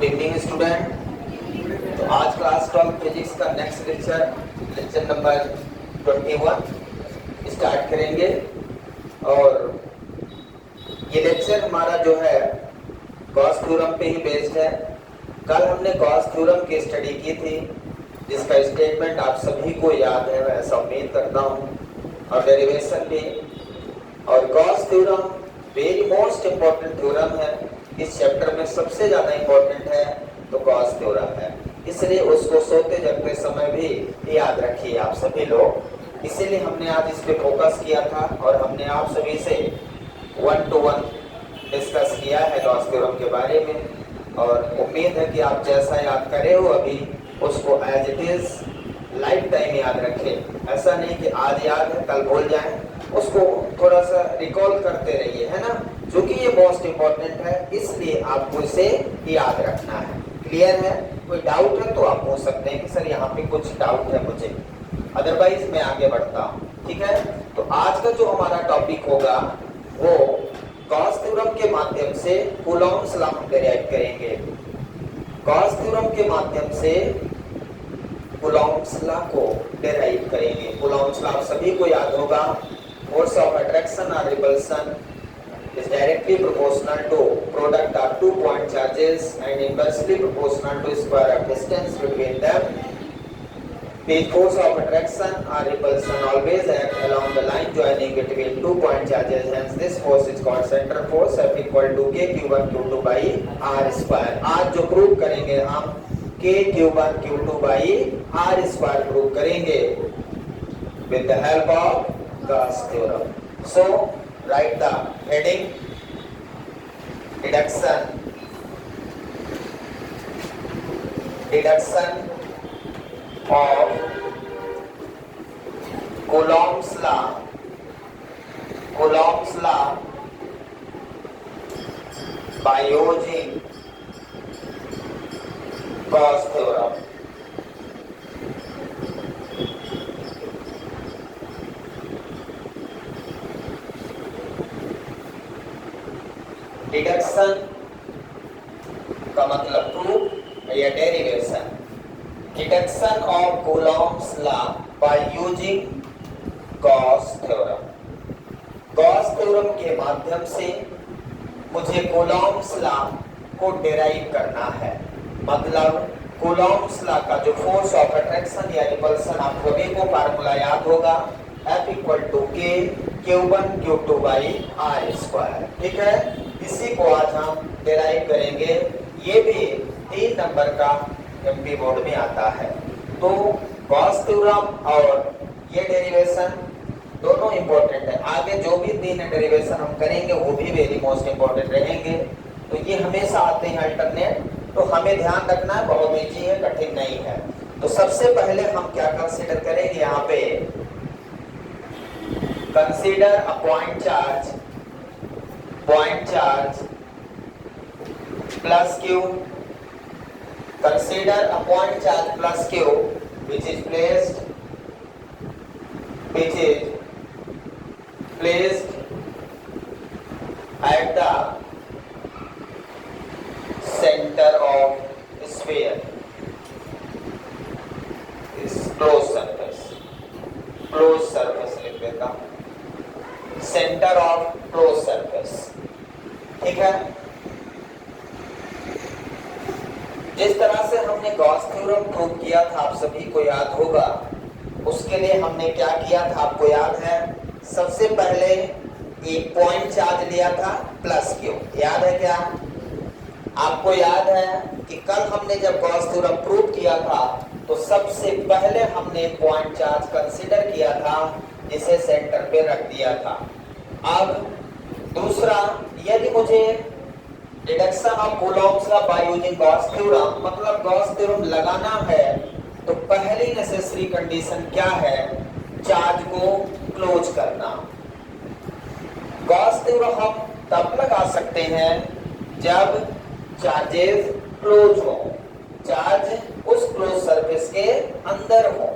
Good evening student. तो आज class 12 physics का नेक्स्ट लेक्चर नंबर 21 स्टार्ट करेंगे। और ये लेक्चर हमारा जो है गॉस थ्योरम पे ही बेस्ड है। कल हमने गॉस थ्योरम की स्टडी की थी, जिसका स्टेटमेंट आप सभी को याद है, मैं ऐसा उम्मीद करता हूँ, और डेरिवेशन भी। और Gauss theorem very most important theorem है। इस चैप्टर में सबसे ज्यादा इम्पोर्टेंट है तो गॉस थ्योरम है, इसलिए उसको सोते जगते समय भी याद रखिए आप सभी लोग। इसीलिए हमने आज इस पे फोकस किया था और हमने आप सभी से 1-to-1 डिस्कस किया है गॉस थ्योरम के बारे में। और उम्मीद है कि आप जैसा याद करे हो अभी उसको as it is lifetime याद रखें। ऐसा नहीं कि आज याद है कल भूल जाएं, उसको थोड़ा सा रिकॉल करते रहिए, है ना, क्योंकि ये मोस्ट इम्पोर्टेंट है, इसलिए आपको इसे याद रखना है। क्लियर है? कोई डाउट है तो आप पूछ सकते हैं कि सर यहाँ पे कुछ डाउट है मुझे, अदरवाइज मैं आगे बढ़ता हूँ। ठीक है, तो आज का जो हमारा टॉपिक होगा वो गॉस थ्योरम के माध्यम से कूलॉम्स लॉ हम डेराइव करेंगे। गॉस थ्योरम के माध्यम से कूलॉम्स लॉ को डेराइव करेंगे। कूलॉम्स लॉ सभी को याद होगा, force of attraction or repulsion is directly proportional to product of 2 point charges and inversely proportional to square of distance between them. The force of attraction or repulsion always act along the line joining between 2 point charges. Hence, this force is called center force, F equal to K Q1 Q2 by R square. आज जो prove करेंगे हम K Q1 Q2 by R square prove करेंगे with the help of Gauss theorem. So write the heading deduction of Coulomb's law by using Gauss theorem. Deduction का मतलब proof या derivation. Deduction of Coulomb's law by using Gauss theorem. Gauss theorem के माध्यम से मुझे Coulomb's law को derive करना है। मतलब कूलॉम्स लॉ का जो फोर्स ऑफ अट्रैक्शन या रिपल्शन आप सभी को फार्मूला याद होगा, F equal to K Q1 Q2 by R square. ठीक है, इसी को आज हम डेराइव करेंगे। ये भी 3 नंबर का एमपी बोर्ड में आता है। तो गॉस थ्योरम और ये डेरिवेशन दोनों इंपॉर्टेंट है। आगे जो भी 3 डेरिवेशन हम करेंगे वो भी वेरी मोस्ट इंपॉर्टेंट रहेंगे। तो ये हमेशा आते हैं अल्टरनेट, तो हमें ध्यान रखना है, बहुत ईजी है, कठिन नहीं है। तो सबसे पहले हम क्या कंसीडर करेंगे यहाँ पे, consider a point charge plus Q. Consider a point charge plus Q which is placed at the center of sphere. Is closed surface लिख देता हूँ, सेंटर ऑफ क्लोज सरफेस। ठीक है, जिस तरह से हमने गॉस थ्योरम प्रूव किया था आप सभी को याद होगा, उसके लिए हमने क्या किया था आपको याद है। सबसे पहले एक पॉइंट चार्ज लिया था प्लस क्यू, याद है क्या? आपको याद है कि कल हमने जब गॉस थ्योरम प्रूव किया था तो सबसे पहले हमने पॉइंट चार्ज कंसीडर किया था, जिसे सेंटर पे रख दिया था। अब दूसरा, यदि मुझे deduction of Coulomb's law by using Gauss theorem, मतलब गॉस थ्योरम लगाना है, तो पहली नेसेसरी कंडीशन क्या है? चार्ज को क्लोज करना। गॉस थ्योरम हम तब लगा सकते हैं जब चार्जेस क्लोज हो, चार्ज उस क्लोज सरफेस के अंदर हो।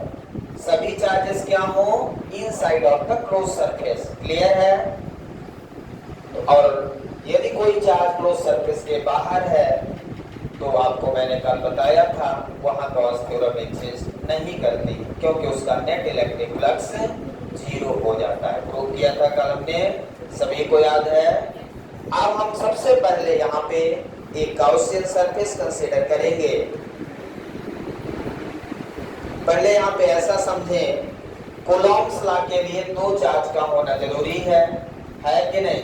सभी चार्जेस क्या हो? Inside of the close surface. Clear है? और यदि कोई चार्ज क्लोज सरफेस के बाहर है तो आपको मैंने कल बताया था वहां गॉस थ्योरम एग्जिस्ट नहीं करती क्योंकि उसका नेट इलेक्ट्रिक फ्लक्स 0 हो जाता है। प्रूव किया था कल हमने, सभी को याद है। अब हम सबसे पहले यहाँ पे एक गॉसियन सरफेस कंसीडर करेंगे। पहले यहाँ पे ऐसा समझें, कूलॉम्स लॉ के लिए दो चार्ज का होना जरूरी है कि नहीं?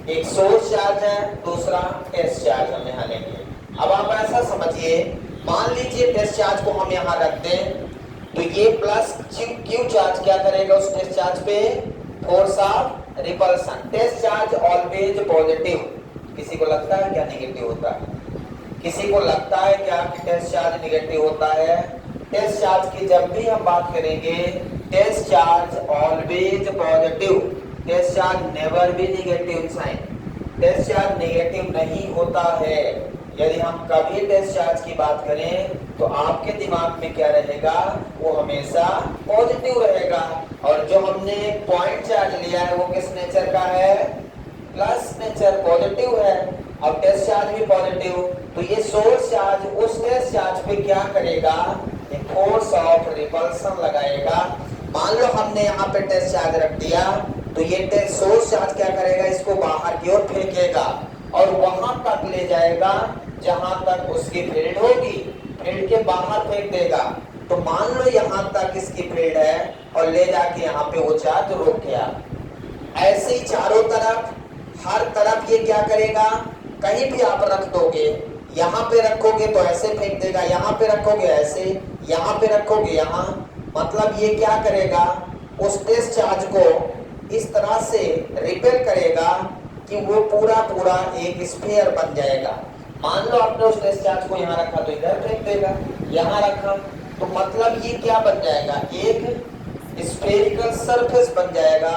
एक सोर्स चार्ज है, दूसरा टेस्ट चार्ज हम यहाँ लेंगे। अब आप ऐसा समझिए, मान लीजिए टेस्ट चार्ज को हम यहाँ रख दें तो ये प्लस क्यू चार्ज क्या करेगा उस टेस्ट चार्ज पे? Force of repulsion. Test charge always positive. किसी को लगता है क्या नेगेटिव होता है? किसी को लगता है क्या कि टेस्ट चार्ज नेगेटिव होता है? टेस्ट चार्ज की जब भी हम बात करेंगे, test charge always positive, test charge never be negative sign. Test charge negative नहीं होता है। यदि हम कभी टेस्ट चार्ज की बात करें तो आपके दिमाग में क्या रहेगा? वो हमेशा पॉजिटिव रहेगा। और जो हमने पॉइंट चार्ज लिया है वो किस नेचर का है? प्लस नेचर, पॉजिटिव है। अब टेस्ट चार्ज भी पॉजिटिव, तो ये सोर्स चार्ज उस टेस्ट चार्ज पे क्या करेगा? फोर्स ऑफ रिपल्सन लगाएगा। मान लो हमने यहाँ पे टेस्ट चार्ज रख दिया तो ये सोर्स चार्ज क्या करेगा? इसको बाहर की ओर फेंकेगा और वहां तक ले जाएगा जहां तक उसकी फील्ड होगी, फील्ड के बाहर फेंक देगा। तो मान लो यहां तक इसकी फील्ड है और ले जाके यहाँ पे वो चार्ज रोक गया। ऐसे ही चारों तरफ, हर तरफ ये क्या करेगा? कहीं भी आप रख दोगे, यहाँ पे रखोगे तो ऐसे फेंक देगा, यहाँ पे रखोगे ऐसे, यहाँ पे रखोगे यहाँ, मतलब ये क्या करेगा? उस टेस्ट चार्ज को इस तरह से रिपेल करेगा कि वो पूरा पूरा एक स्फीयर बन जाएगा। मान लो आपने उस टेस्ट चार्ज को यहाँ रखा तो इधर फेंक देगा, यहाँ रखा तो मतलब ये क्या बन जाएगा? एक स्फेरिकल सरफेस बन जाएगा।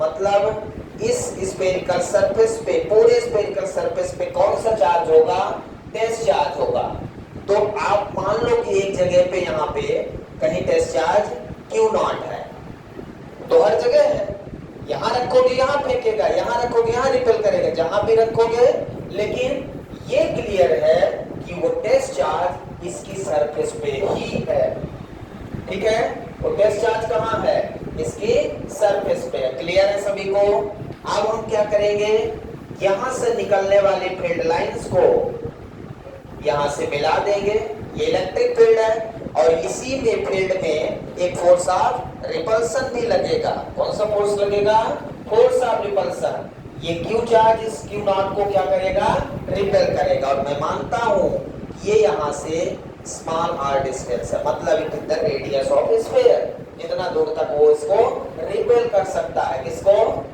मतलब इस स्फेरिकल सरफेस पे, पूरे स्फेरिकल सरफेस पे कौन सा चार्ज होगा? टेस्ट चार्ज होगा। तो आप मान लो कि एक जगह पे यहाँ पे कहीं टेस्ट चार्ज Q0 है, तो हर जगह है। यहाँ रखोगे यहाँ फेंकेगा, यहाँ रखोगे यहाँ रिपेल करेगा, जहां भी रखोगे। लेकिन ये क्लियर है कि वो टेस्ट चार्ज इसकी सरफेस पे ही है। ठीक है, वो टेस्ट चार्ज कहाँ है? इसकी सरफेस पे। क्लियर है सभी को? अब हम क्या करेंगे? यहां से निकलने वाली फील्ड लाइंस को यहां से मिला देंगे। ये इलेक्ट्रिक फील्ड है और इसी में फील्ड में एक फोर्स ऑफ रिपल्सन भी लगेगा। कौन सा फोर्स लगेगा? Force of repulsion. ये क्यू चार्ज इस Q0 को क्या करेगा? रिपेल करेगा। और मैं मानता हूं ये यहां से स्मॉल r डिस्टेंस है, मतलब it is the radius of sphere. जितना दूर तक वो इसको रिपेल कर सकता है। किसको?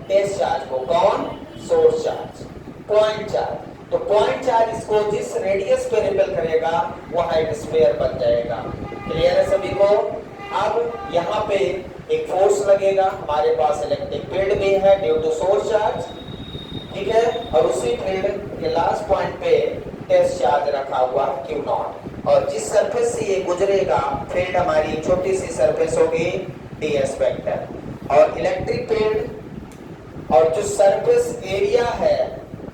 टेस्ट चार्ज को। कौन? Source charge, point charge. तो पॉइंट चार्ज इसको जिस रेडियस पे रिपेल करेगा वो हाइट स्फीयर बन जाएगा। क्लियर है सभी को? अब यहाँ पे एक फोर्स लगेगा, हमारे पास इलेक्ट्रिक फील्ड भी है ड्यू टू सोर्स चार्ज। ठीक है, और उसी फील्ड के लास्ट पॉइंट पे टेस्ट चार्ज रखा हुआ Q0। और जिस सरफेस से ये गुजरेगा, फील्ड हमारी छोटी सी सरफेस होगी ds वेक्टर। और इलेक्ट्रिक फील्ड और जो सरफेस एरिया है,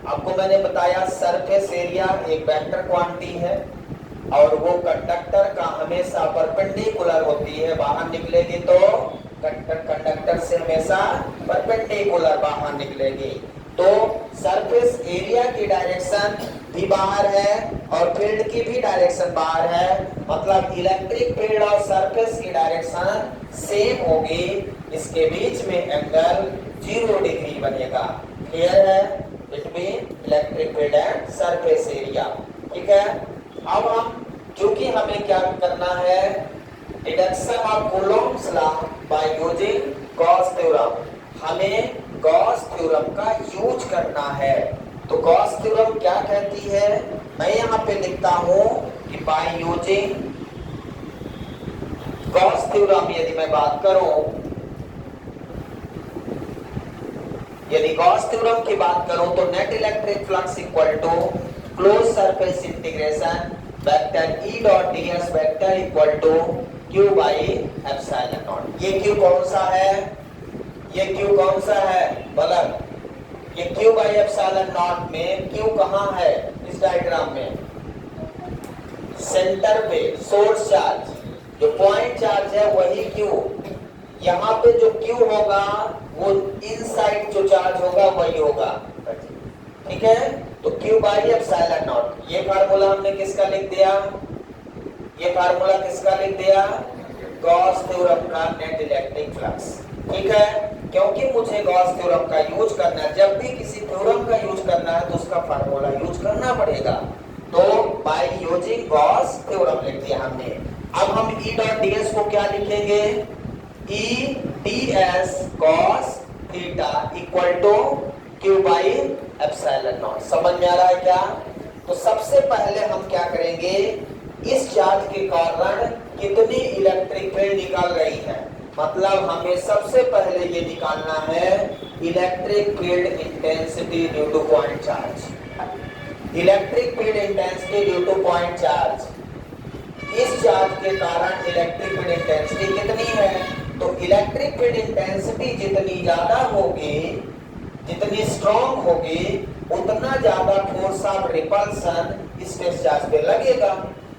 आपको मैंने बताया सरफेस एरिया एक वेक्टर क्वांटिटी है और वो कंडक्टर का हमेशा परपेंडिकुलर होती है। बाहर निकलेगी तो कंडक्टर से हमेशा परपेंडिकुलर बाहर निकलेगी। तो सरफेस एरिया की डायरेक्शन भी बाहर है और फील्ड की भी डायरेक्शन बाहर है। मतलब इलेक्ट्रिक फील्ड और सरफेस की डायरेक्शन सेम होगी। इसके बीच में एंगल 0 डिग्री बनेगा। क्लियर है? Between electric field and surface area. ठीक है, अब हम क्योंकि हमें क्या करना है? Deduction of Coulomb's law by using Gauss theorem. हमें गॉस थ्योरम का यूज करना है। तो गॉस थ्योरम क्या कहती है? मैं यहाँ पे लिखता हूं कि बाय यूजिंग गॉस थ्योरम, यदि मैं बात करूं, यदि गॉस थ्योरम की बात करूं तो net electric flux equal to close surface integration vector E dot ds vector equal to Q by epsilon naught. ये Q कौन सा है? ये Q कौन सा है? बलक। ये Q बाई एप्सिलॉन नॉट में Q कहाँ है इस डायग्राम में? सेंटर पे सोर्स चार्ज, जो पॉइंट चार्ज है वही क्यू, यहाँ पे जो क्यू होगा वो इनसाइड जो चार्ज होगा वही होगा। ठीक है, तो क्यू बाई एप्सिलॉन नॉट। ये फार्मूला हमने किसका लिख दिया, ये फार्मूला किसका लिख दिया, गॉस थ्योरम का नेट इलेक्ट्रिक फ्लक्स। ठीक है, क्योंकि मुझे गॉस थ्योरम का यूज करना है, जब भी किसी थ्योरम का यूज करना है तो उसका फार्मूला यूज करना पड़ेगा, तो बाय यूजिंग गॉस थ्योरम लिख दिया हमने। अब हम E डॉट ds को क्या लिखेंगे, E ds cos theta equal to Q by epsilon naught. समझ में आ रहा है क्या? तो सबसे पहले हम क्या करेंगे, इस चार्ज के कारण कितनी इलेक्ट्रिक फील्ड निकाल रही है, मतलब हमें सबसे पहले ये निकालना है electric field intensity due to point charge. Electric field intensity due to point charge, इस चार्ज के कारण इलेक्ट्रिक फील्ड इंटेंसिटी कितनी है, तो इलेक्ट्रिक फील्ड इंटेंसिटी जितनी ज्यादा होगी, जितनी स्ट्रॉन्ग होगी, उतना ज्यादा फोर्स ऑफ रिपल्सन इस टेस्ट चार्ज पे लगेगा।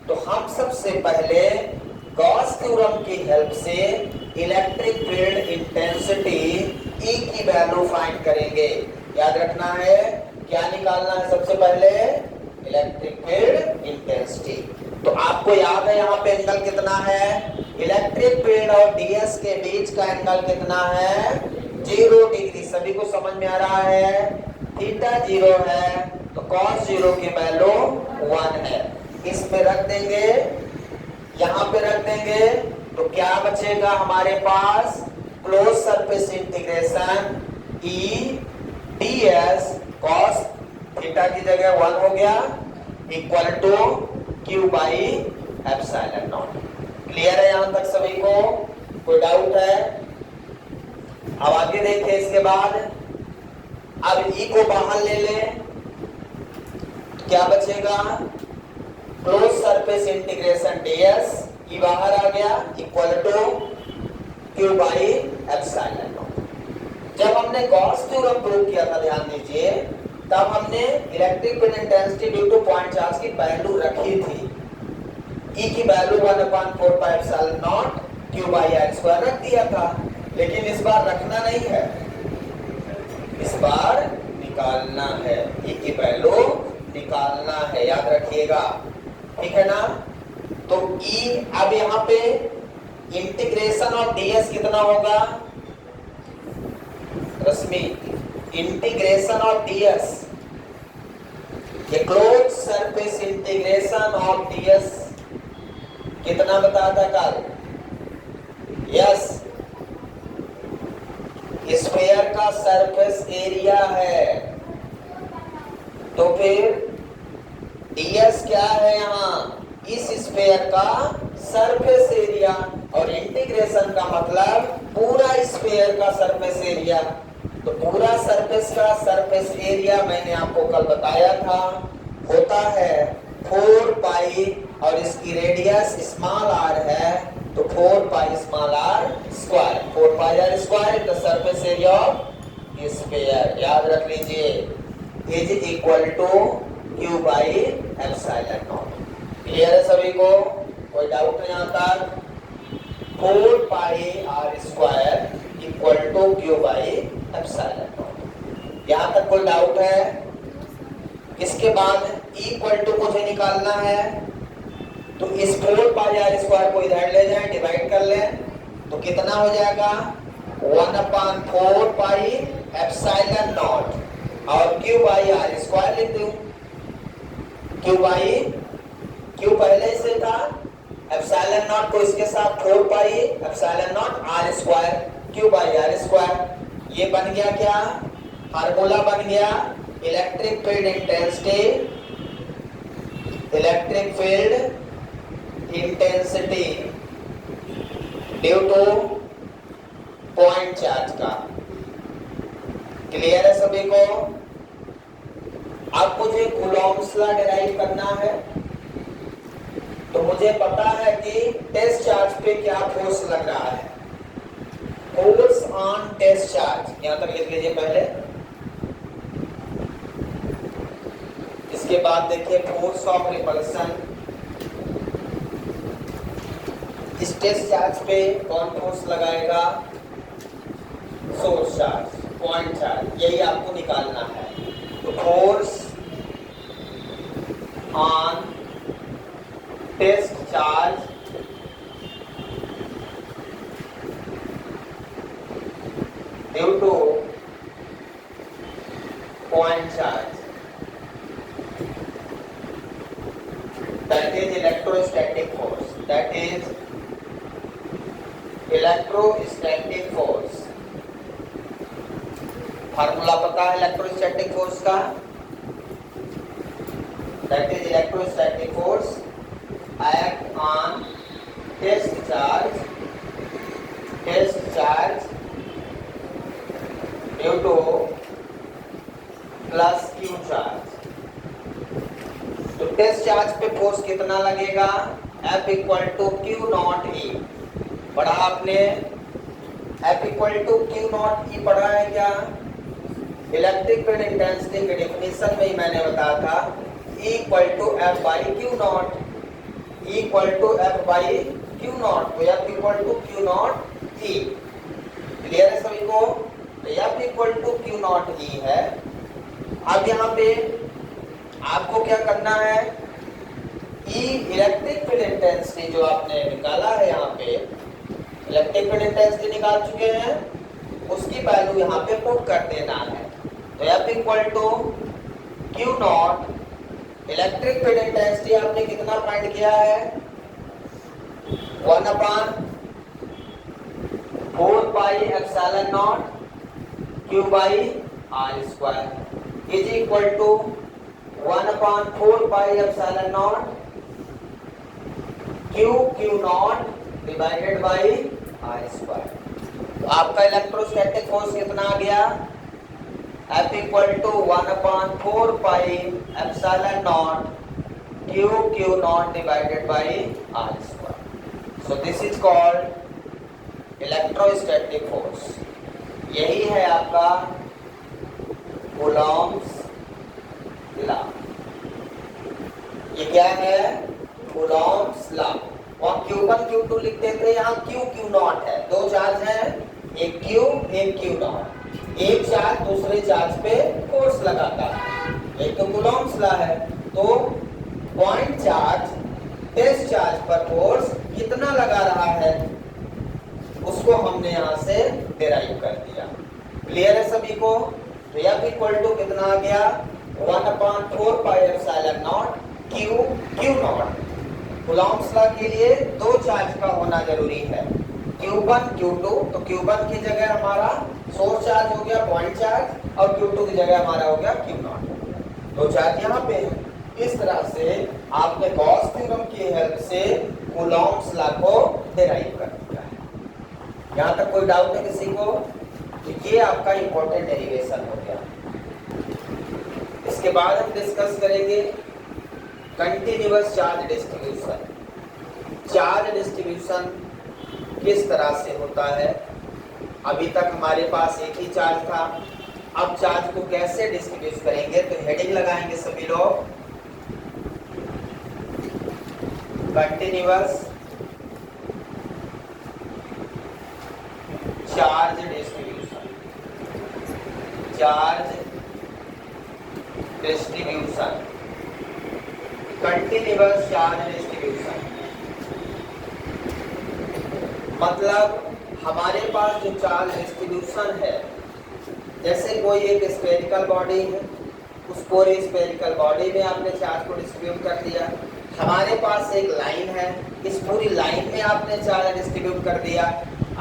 तो हम सबसे पहले गॉस थ्योरम की हेल्प से इलेक्ट्रिक फील्ड इंटेंसिटी E की वैल्यू फाइंड करेंगे। याद रखना है क्या निकालना है सबसे पहले, इलेक्ट्रिक फील्ड इंटेंसिटी। तो आपको याद है यहाँ पे एंगल कितना है, इलेक्ट्रिक फील्ड और ds के बीच का एंगल कितना है, 0 डिग्री। सभी को समझ में आ रहा है, थीटा 0 है तो cos 0 की वैल्यू 1 है। इस पे रख देंगे, यहाँ पे रख देंगे, तो क्या बचेगा हमारे पास, close surface integration E ds cos theta की जगह 1 हो गया equal to Q by epsilon naught. Clear है यहां तक सभी को, कोई डाउट है? अब आगे देखिए, इसके बाद अब E को बाहर ले लें, क्या बचेगा, close surface integration ds, E बाहर आ गया equal to Q by epsilon naught. जब हमने गॉस थ्योरम प्रूव किया था, ध्यान दीजिए, तब हमने electric field intensity due to point charge की वैल्यू रखी थी, E की value 1/4 pi epsilon not Q by r square रख दिया था। लेकिन इस बार रखना नहीं है, इस बार निकालना है, E की वैल्यू निकालना है, याद रखिएगा। ठीक है ना? तो E अब यहाँ पे इंटीग्रेशन ऑफ ds कितना होगा, रश्मि, इंटीग्रेशन ऑफ ds, ये close surface integration of ds कितना बताया था कल, यस, स्फीयर का सरफेस एरिया है, तो फिर ds क्या है यहाँ, इस स्फीयर का सरफेस एरिया, और इंटीग्रेशन का मतलब पूरा स्फीयर का सरफेस एरिया। तो पूरा सरफेस का सरफेस एरिया मैंने आपको कल बताया था होता है 4 पाई, और इसकी रेडियस स्मॉल r है, तो 4 pi small r square, 4 pi r square the surface area of sphere. याद रख लीजिए, is equal to Q by epsilon naught. Clear है सभी को, कोई डाउट नहीं आता? 4 pi r square equal to Q by epsilon naught. यहाँ तक कोई डाउट है? इसके बाद इक्वल टू मुझे निकालना है, तो इस 4 पाई r स्क्वायर को इधर ले जाएं, डिवाइड कर लें, तो कितना हो जाएगा, 1/4 पाई एप्सिलॉन नॉट, और Q बाई r स्क्वायर लिख दूं, Q बाई, Q पहले से था, एप्सिलॉन नॉट को इसके साथ 4 पाई epsilon not r square, Q by r square. ये बन गया क्या, फार्मूला बन गया electric field intensity, electric field intensity due to point charge का। क्लियर है सभी को? अब मुझे कूलॉम्स लॉ डिराइव करना है, तो मुझे पता है कि टेस्ट चार्ज पे क्या फोर्स लग रहा है, फोर्स ऑन टेस्ट चार्ज, यहां तक लिख लीजिए पहले। इसके बाद देखिए फोर्स ऑफ रिपल्सन, इस टेस्ट चार्ज पे कौन फोर्स लगाएगा? सोर्स चार्ज, पॉइंट चार्ज, यही आपको निकालना है। तो force on test charge due to point charge, that is electrostatic force, that is electrostatic force। Formula पता है इलेक्ट्रोस्टैटिक फोर्स का? that is electrostatic force act on test charge due to plus Q charge. तो test charge पे force कितना लगेगा? F equal to Q naught E. पढ़ा आपने? F equal to Q naught E पढ़ा है क्या? इलेक्ट्रिक फील्ड इंटेंसिटी के डेफिनेशन में ही मैंने बताया था E equal to F by Q naught, E equal to F by Q naught. तो F equal to Q naught E. Clear है सभी को? तो F equal to Q naught ई है। अब यहाँ पे आपको क्या करना है? E इलेक्ट्रिक फील्ड इंटेंसिटी जो आपने निकाला है, यहाँ पे इलेक्ट्रिक फील्ड इंटेंसिटी निकाल चुके हैं, उसकी वैल्यू यहाँ पे पुट कर देना है। तो F equal to Q naught, electric field intensity आपने कितना फाइंड किया है? 1/4 pi epsilon naught Q by R square is equal to 1/4 pi epsilon naught Q naught divided by R square. तो आपका इलेक्ट्रोस्टैटिक फोर्स कितना आ गया? F equal to 1/4 pi epsilon naught Q naught divided by R square. So this is called electrostatic force. यही है आपका Coulomb's law. ये क्या है? Coulomb's law. वहाँ Q1 Q2 लिखते थे, यहाँ Q नॉट है। दो चार्ज हैं, एक Q एक Q नॉट। एक चार्ज दूसरे चार्ज पे फोर्स लगाता है, एक तो कूलॉम्स लॉ है। तो पॉइंट चार्ज टेस्ट चार्ज पर फोर्स कितना लगा रहा है उसको हमने यहाँ से डिराइव कर दिया। क्लियर है सभी को? तो F इक्वल टू कितना आ गया? 1/4 pi epsilon naught Q not. Coulomb's law के लिए दो चार्ज का होना जरूरी है, Q1 Q2। तो Q1 की जगह हमारा सोर्स चार्ज हो गया पॉइंट चार्ज, और Q2 की जगह हमारा हो गया क्यू नॉट। दो चार्ज यहाँ पे है। इस तरह से आपने गॉस थ्योरम की हेल्प से कूलॉम्स लॉ को डिराइव कर दिया है। यहाँ तक कोई डाउट है किसी को? तो ये आपका इंपॉर्टेंट डेरिवेशन हो गया। इसके बाद हम डिस्कस करेंगे continuous charge distribution. Charge distribution किस तरह से होता है? अभी तक हमारे पास एक ही चार्ज था, अब चार्ज को कैसे डिस्ट्रीब्यूट करेंगे? तो हेडिंग लगाएंगे सभी लोग, continuous charge distribution. Charge distribution, continuous charge distribution मतलब हमारे पास जो चार्ज डिस्ट्रीब्यूशन है, जैसे कोई एक स्फेरिकल बॉडी है, उस पूरी स्फेरिकल बॉडी में आपने चार्ज को डिस्ट्रीब्यूट कर दिया। हमारे पास एक लाइन है, इस पूरी लाइन में आपने चार्ज डिस्ट्रीब्यूट कर दिया।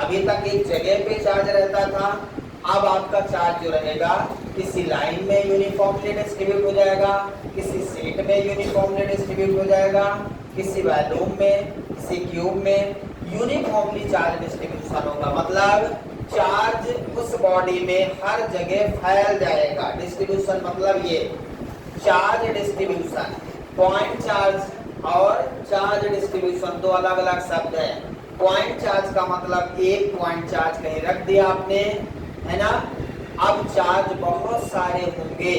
अभी तक एक जगह पे चार्ज रहता था, अब आपका चार्ज जो रहेगा किसी लाइन में यूनिफॉर्मली डिस्ट्रीब्यूट हो जाएगा, किसी सीट में यूनिफॉर्मली डिस्ट्रीब्यूट हो जाएगा, किसी वॉल्यूम में, किसी क्यूब में यूनिफॉर्मली चार्ज डिस्ट्रीब्यूशन होगा। मतलब चार्ज उस बॉडी में हर जगह फैल जाएगा। डिस्ट्रीब्यूशन मतलब ये चार्ज डिस्ट्रीब्यूशन, पॉइंट चार्ज और चार्ज डिस्ट्रीब्यूशन दो अलग अलग शब्द हैं। पॉइंट चार्ज का मतलब एक पॉइंट चार्ज कहीं रख दिया आपने, है ना। अब चार्ज बहुत सारे होंगे,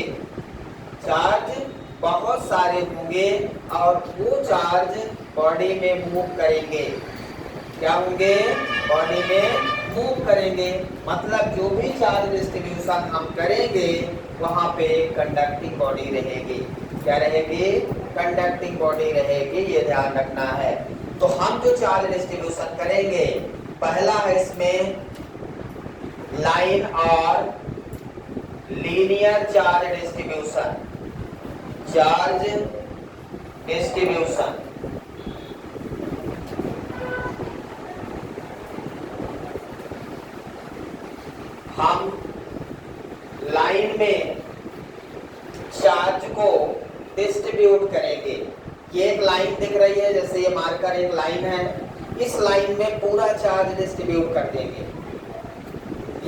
चार्ज बहुत सारे होंगे और वो चार्ज बॉडी में मूव करेंगे। क्या होंगे, बॉडी में मूव करेंगे। मतलब जो भी चार्ज डिस्ट्रीब्यूशन हम करेंगे वहां पे कंडक्टिंग बॉडी रहेगी। क्या रहेगी, कंडक्टिंग बॉडी रहेगी, ये ध्यान रखना है। तो हम जो चार्ज डिस्ट्रीब्यूशन करेंगे, पहला है इसमें लाइन और linear charge distribution. Charge distribution हम लाइन में चार्ज को डिस्ट्रीब्यूट करेंगे। ये एक लाइन दिख रही है, जैसे ये मार्कर एक लाइन है, इस लाइन में पूरा चार्ज डिस्ट्रीब्यूट कर देंगे।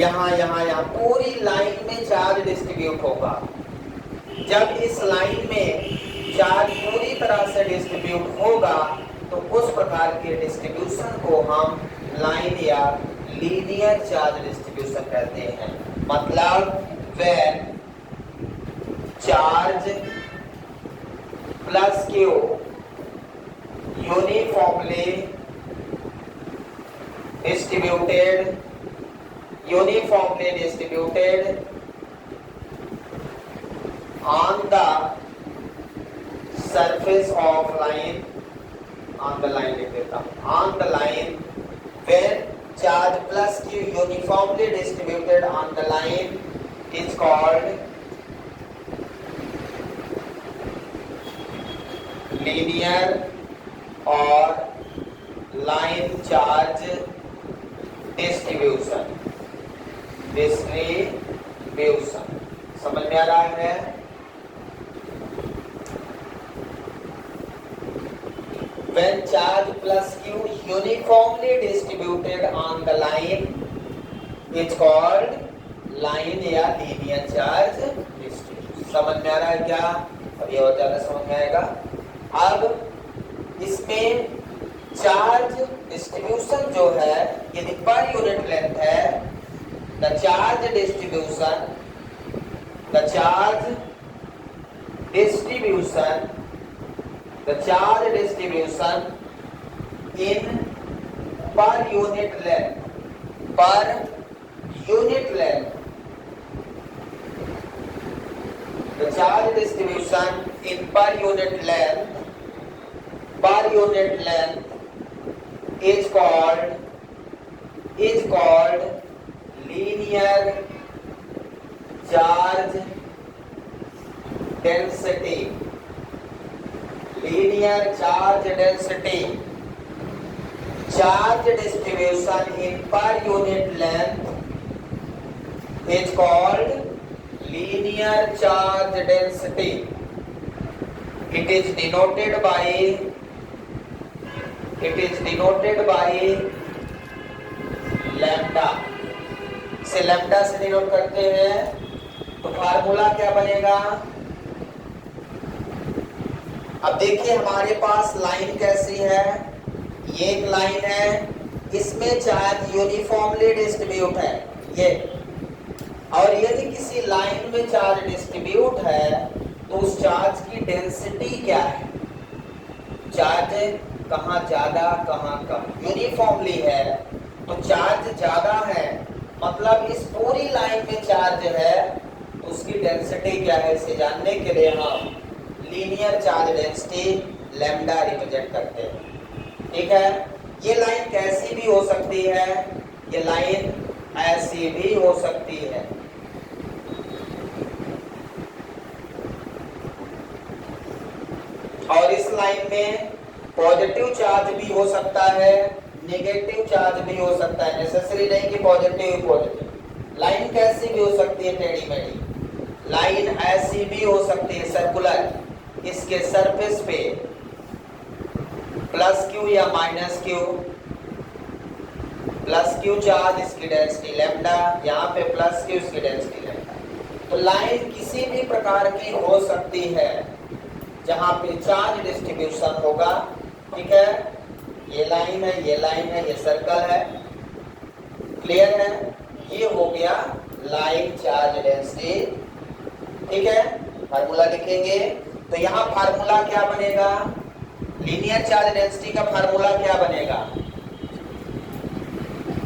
यहाँ यहाँ यहाँ पूरी लाइन में चार्ज डिस्ट्रीब्यूट होगा। जब इस लाइन में चार्ज पूरी तरह से डिस्ट्रीब्यूट होगा तो उस प्रकार के डिस्ट्रीब्यूशन को हम लाइन या लीनियर चार्ज डिस्ट्रीब्यूशन कहते हैं। मतलब when charge plus q uniformly distributed on the surface of line, on the line लिख देता हूँ, on the line when charge plus q uniformly distributed on the line is called linear or line charge distribution। समझ में आ रहा है? When charge plus q uniformly distributed on the line is called line या linear charge distribution। समझ में आ रहा है क्या? अब ये और ज्यादा समझ में आएगा। अब इसमें चार्ज डिस्ट्रीब्यूशन जो है, यदि पर यूनिट लेंथ है, the charge distribution in per unit length, the charge distribution in per unit length is called linear charge density। Charge distribution in per unit length is called linear charge density। It is denoted by lambda. इसे lambda से denote करते हैं। तो formula क्या बनेगा? अब देखिए हमारे पास लाइन कैसी है, ये एक लाइन है, इसमें चार्ज यूनिफॉर्मली डिस्ट्रीब्यूट है ये। और यदि किसी लाइन में चार्ज डिस्ट्रीब्यूट है तो उस चार्ज की डेंसिटी क्या है? चार्ज कहाँ ज्यादा कहाँ कम, यूनिफॉर्मली है तो चार्ज ज्यादा है, मतलब इस पूरी लाइन में चार्ज है तो उसकी डेंसिटी क्या है, इसे जानने के लिए हम linear charge density lambda represent करते हैं। ठीक है, ये लाइन कैसी भी हो सकती है, ये लाइन ऐसी भी हो सकती है। और इस लाइन में पॉजिटिव चार्ज भी हो सकता है, नेगेटिव चार्ज भी हो सकता है, नेसेसरी नहीं कि पॉजिटिव। लाइन कैसी भी हो सकती है, टेढ़ी मेढ़ी। लाइन ऐसी भी हो सकती है सर्कुलर, इसके सरफेस पे प्लस क्यू या minus Q, plus Q charge, इसकी डेंसिटी लैम्डा, यहाँ पे प्लस क्यू, इसकी डेंसिटी लैम्डा। तो लाइन किसी भी प्रकार की हो सकती है जहाँ पे चार्ज डिस्ट्रीब्यूशन होगा। ठीक है, ये लाइन है, ये लाइन है, ये सर्कल है, क्लियर है? ये हो गया लाइन चार्ज डेंसिटी। ठीक है, फार्मूला लिखेंगे तो यहाँ फार्मूला क्या बनेगा? लीनियर चार्ज डेंसिटी का फार्मूला क्या बनेगा?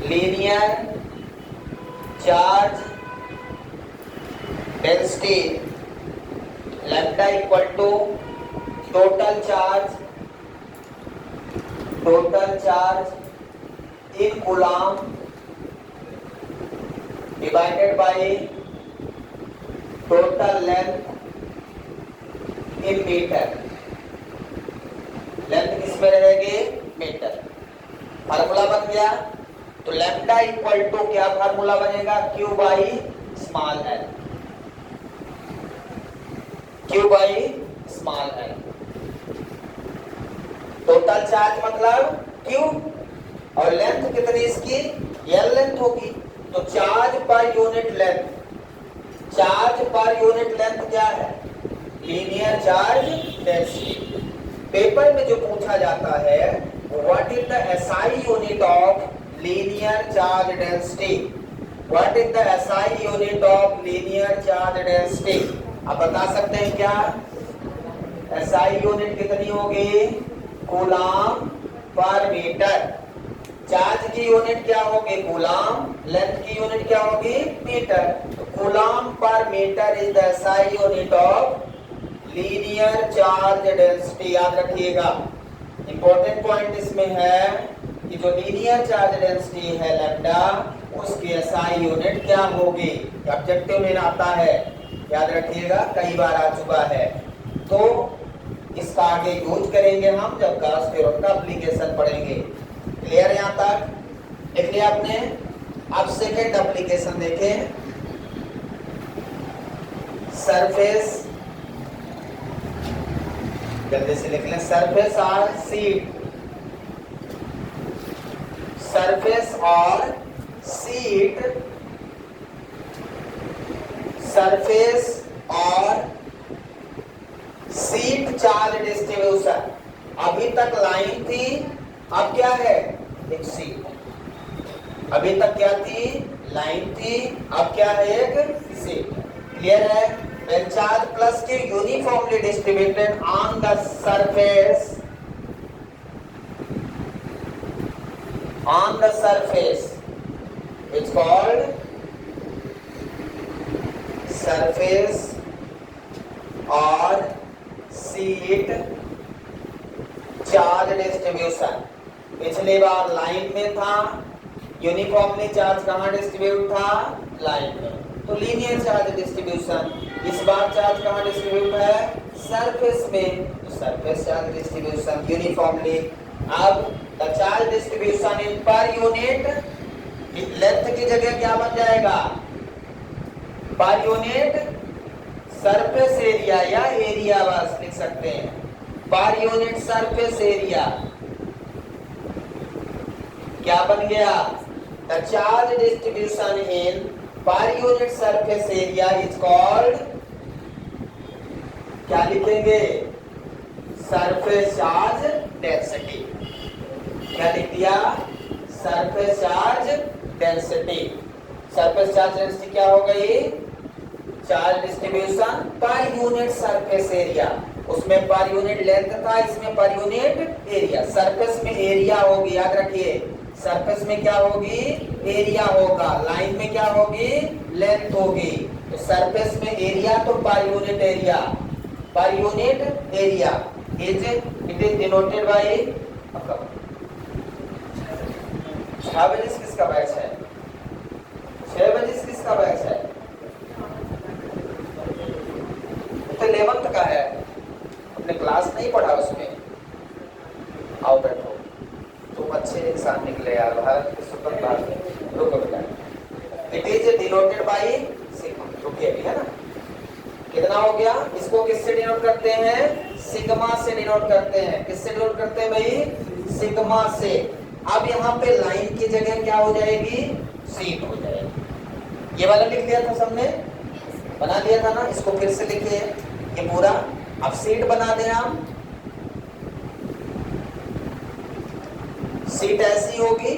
Linear charge density lambda equal to total charge in coulomb divided by total length in metre. Length किसमें रहेगी? मीटर। फार्मूला बन गया। तो लैम्डा इक्वल टू क्या फार्मूला बनेगा? Q by small L. Q by small L. Total charge मतलब Q और length कितनी इसकी? एल लेंथ होगी। तो charge per unit length, charge per unit length क्या है? Linear charge density. पेपर में जो पूछा जाता है what is the SI unit of linear charge density? What is the SI unit of linear charge density? आप बता सकते हैं क्या? एसआई यूनिट कितनी होगी? Coulomb per metre. चार्ज की यूनिट क्या होगी? कूलम। लेंथ की यूनिट क्या होगी? मीटर। तो coulomb per metre is the SI unit of linear charge density. याद रखिएगा, इंपॉर्टेंट पॉइंट इसमें है कि जो लीनियर चार्ज डेंसिटी है लैम्डा, उसकी एसआई यूनिट क्या होगी? ऑब्जेक्टिव में आता है, याद रखिएगा, कई बार आ चुका है। तो इसका आगे यूज करेंगे हम जब गाउस थ्योरम का एप्लीकेशन पढ़ेंगे। क्लियर यहां तक? देख लिया आपने? अब सेकेंड एप्लीकेशन देखें। सरफेस, जल्दी से लिख लें। सरफेस और सीट। सरफेस और सीट, सरफेस और सीट चार्ज डिस्ट्रीब्यूशन। अभी तक लाइन थी, अब क्या है? एक सीट। अभी तक क्या थी? लाइन थी, अब क्या है? एक सीट। क्लियर है? When charge plus Q uniformly distributed on the surface, it's called surface or sheet charge distribution। पिछली बार लाइन में था, यूनिफॉर्मली चार्ज कहाँ डिस्ट्रीब्यूट था? लाइन में। तो लीनियर चार्ज डिस्ट्रीब्यूशन। इस बार चार्ज कहाँ डिस्ट्रीब्यूट है? सरफेस में। तो सरफेस चार्ज डिस्ट्रीब्यूशन यूनिफॉर्मली। अब द चार्ज डिस्ट्रीब्यूशन इन पर यूनिट लेंथ की जगह क्या बन जाएगा? पर यूनिट सरफेस एरिया या एरिया बस लिख सकते हैं। पर यूनिट सरफेस एरिया क्या बन गया? The charge distribution in per unit surface area is called, क्या लिखेंगे? Surface charge density. क्या लिख दिया? Surface charge density. Surface charge density क्या हो गई? Charge distribution per unit surface area. उसमें पर यूनिट लेंथ था, इसमें पर यूनिट एरिया। सरफेस में एरिया होगी, याद रखिए। सरफेस में क्या होगी? एरिया होगा। लाइन में क्या होगी? लेंथ होगी। तो सरफेस में एरिया तो per unit area, per unit area it is denoted by. 6 बजे किसका बैच है? 6 बजे किसका बैच है? तो 11th का है। अपने क्लास नहीं पढ़ा उसमें? आओ बैठो। तुम अच्छे इंसान निकले यार, भारत की सुपर बात है। रुको बेटा। It is denoted by sigma. रुकिए अभी, है ना? कितना हो गया? इसको किससे डिनोट करते हैं? सिग्मा से डिनोट करते हैं। किससे डिनोट करते हैं भाई? सिग्मा से। अब यहाँ पे लाइन की जगह क्या हो जाएगी? सीट हो जाएगी। ये वाला लिख दिया था सबने, बना दिया था ना? इसको फिर से लिखिए ये पूरा। अब सीट बना दें हम। सीट ऐसी होगी,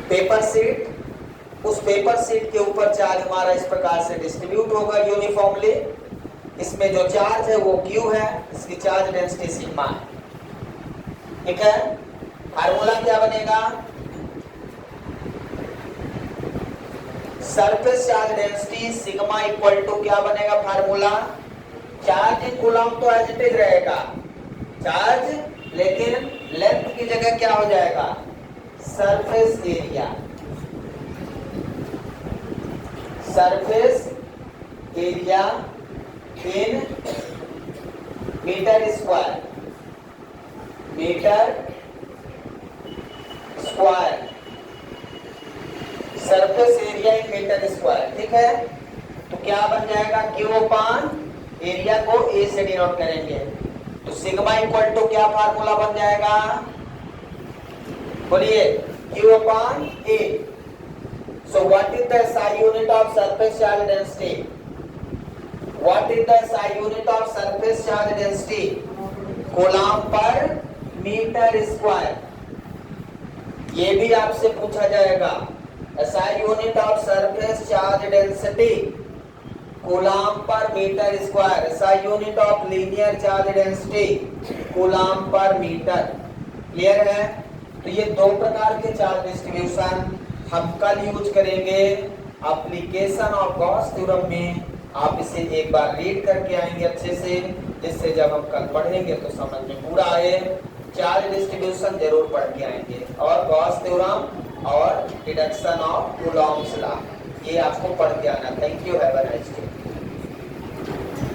पेपर सीट। उस पेपर सीट के ऊपर चार्ज हमारा इस प्रकार से डिस्ट्रीब्यूट होगा यूनिफॉर्मली। इसमें जो चार्ज है वो Q है, इसकी चार्ज डेंसिटी सिग्मा है। ठीक है? फार्मूला क्या बनेगा? Surface charge density sigma equal to क्या बनेगा फार्मूला, चार्ज इन कूलम तो एज इट इज रहेगा चार्ज, लेकिन लेंथ की जगह क्या हो जाएगा surface area, surface area in metre square, metre square, surface area in metre square, ठीक है। तो क्या बन जाएगा क्यू अपान एरिया को ए से डिनोट करेंगे, तो सिग्मा इक्वल टू क्या फार्मूला बन जाएगा, बोलिए Q upon A. So what is the SI unit of surface charge density, what is the SI unit of surface charge density, coulomb per metre square. ये भी आपसे पूछा जाएगा SI unit of surface charge density coulomb per metre square, SI unit of linear charge density coulomb per metre. Clear है। तो ये दो प्रकार के चार्ज डिस्ट्रीब्यूशन हम कल यूज करेंगे एप्लीकेशन ऑफ गॉस थ्योरम में। आप इसे एक बार रीड करके आएंगे अच्छे से, जिससे जब हम कल पढ़ेंगे तो समझ में पूरा आए। चार्ज डिस्ट्रीब्यूशन जरूर पढ़ के आएंगे, और गॉस थ्योरम और डिडक्शन ऑफ कूलॉम्स लॉ ये आपको पढ़ के आना। Thank you, have a nice day.